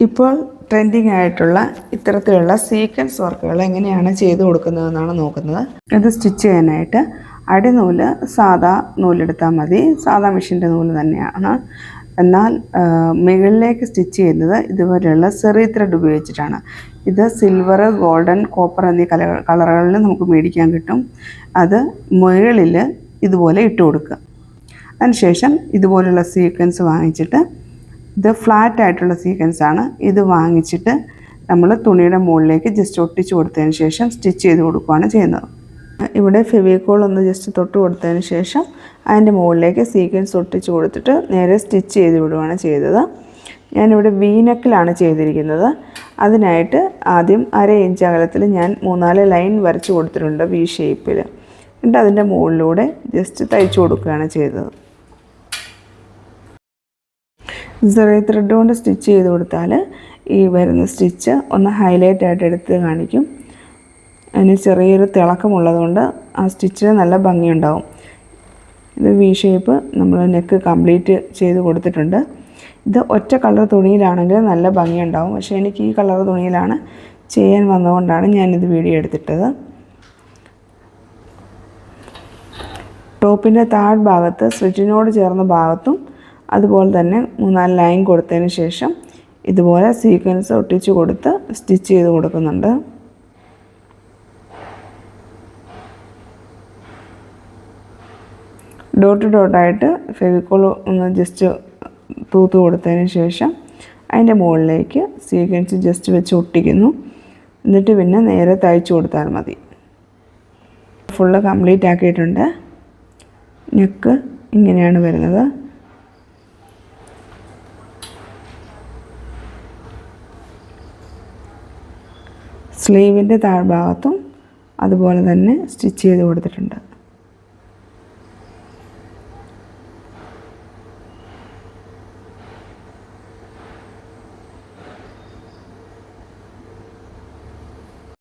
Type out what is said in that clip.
ഇപ്പോൾ ട്രെൻഡിങ് ആയിട്ടുള്ള ഇത്തരത്തിലുള്ള സീക്വൻസ് വർക്കുകൾ എങ്ങനെയാണ് ചെയ്തു കൊടുക്കുന്നതെന്നാണ് നോക്കുന്നത്. ഇത് സ്റ്റിച്ച് ചെയ്യാനായിട്ട് അടിനൂല് സാധാ നൂലെടുത്താൽ മതി. സാധാ മെഷീൻ്റെ നൂല് തന്നെയാണ്. എന്നാൽ മുകളിലേക്ക് സ്റ്റിച്ച് ചെയ്യുന്നത് ഇതുപോലെയുള്ള സെറി ത്രെഡ് ഉപയോഗിച്ചിട്ടാണ്. ഇത് സിൽവർ, ഗോൾഡൻ, കോപ്പർ എന്നീ കളറുകളിൽ നമുക്ക് മേടിക്കാൻ കിട്ടും. അത് മുകളിൽ ഇതുപോലെ ഇട്ട് കൊടുക്കുക. അതിനുശേഷം ഇതുപോലുള്ള സീക്വൻസ് വാങ്ങിച്ചിട്ട്, ഇത് ഫ്ലാറ്റ് ആയിട്ടുള്ള സീക്വൻസ് ആണ്, ഇത് വാങ്ങിച്ചിട്ട് നമ്മൾ തുണിയുടെ മുകളിലേക്ക് ജസ്റ്റ് ഒട്ടിച്ചു കൊടുത്തതിന് ശേഷം സ്റ്റിച്ച് ചെയ്ത് കൊടുക്കുകയാണ് ചെയ്യുന്നത്. ഇവിടെ ഫെവിക്കോൾ ഒന്ന് ജസ്റ്റ് തൊട്ട് കൊടുത്തതിന് ശേഷം അതിൻ്റെ മുകളിലേക്ക് സീക്വൻസ് ഒട്ടിച്ച് കൊടുത്തിട്ട് നേരെ സ്റ്റിച്ച് ചെയ്ത് വിടുകയാണ് ചെയ്തത്. ഞാനിവിടെ വീനെക്കിലാണ് ചെയ്തിരിക്കുന്നത്. അതിനായിട്ട് ആദ്യം 1/2 ഇഞ്ച് അകലത്തിൽ ഞാൻ 3-4 ലൈൻ വരച്ച് കൊടുത്തിട്ടുണ്ട് വി ഷേപ്പിൽ. എന്നിട്ട് അതിൻ്റെ മുകളിലൂടെ ജസ്റ്റ് തയ്ച്ചു കൊടുക്കുകയാണ് ചെയ്തത്. സെറി ത്രെഡ് കൊണ്ട് സ്റ്റിച്ച് ചെയ്ത് കൊടുത്താൽ ഈ വരുന്ന സ്റ്റിച്ച് ഒന്ന് ഹൈലൈറ്റ് ആയിട്ട് എടുത്ത് കാണിക്കും. അതിന് ചെറിയൊരു തിളക്കമുള്ളതുകൊണ്ട് ആ സ്റ്റിച്ചിന് നല്ല ഭംഗിയുണ്ടാവും. ഇത് വി ഷേപ്പ് നമ്മൾ നെക്ക് കംപ്ലീറ്റ് ചെയ്ത് കൊടുത്തിട്ടുണ്ട്. ഇത് ഒറ്റ കളർ തുണിയിലാണെങ്കിൽ നല്ല ഭംഗിയുണ്ടാവും. പക്ഷേ എനിക്ക് ഈ കളർ തുണിയിലാണ് ചെയ്യാൻ വന്നതുകൊണ്ടാണ് ഞാനിത് വീഡിയോ എടുത്തിട്ടത്. ടോപ്പിൻ്റെ താഴ്ഭാഗത്ത് സ്ലിറ്റിനോട് ചേർന്ന ഭാഗത്തും അതുപോലെ തന്നെ 3-4 ലൈൻ കൊടുത്തതിന് ശേഷം ഇതുപോലെ സീക്വൻസ് ഒട്ടിച്ച് കൊടുത്ത് സ്റ്റിച്ച് ചെയ്ത് കൊടുക്കുന്നുണ്ട്. ഡോട്ട് ഡോട്ടായിട്ട് ഫെവിക്കോൾ ഒന്ന് ജസ്റ്റ് തൂത്ത് കൊടുത്തതിന് ശേഷം അതിൻ്റെ മുകളിലേക്ക് സീക്വൻസ് ജസ്റ്റ് വെച്ച് ഒട്ടിക്കുന്നു. എന്നിട്ട് പിന്നെ നേരെ തയ്ച്ചു കൊടുത്താൽ മതി. ഫുള്ള് കംപ്ലീറ്റ് ആക്കിയിട്ടുണ്ട്. നെക്ക് ഇങ്ങനെയാണ് വരുന്നത്. സ്ലീവിൻ്റെ താഴ്ഭാഗത്തും അതുപോലെ തന്നെ സ്റ്റിച്ച് ചെയ്ത് കൊടുത്തിട്ടുണ്ട്.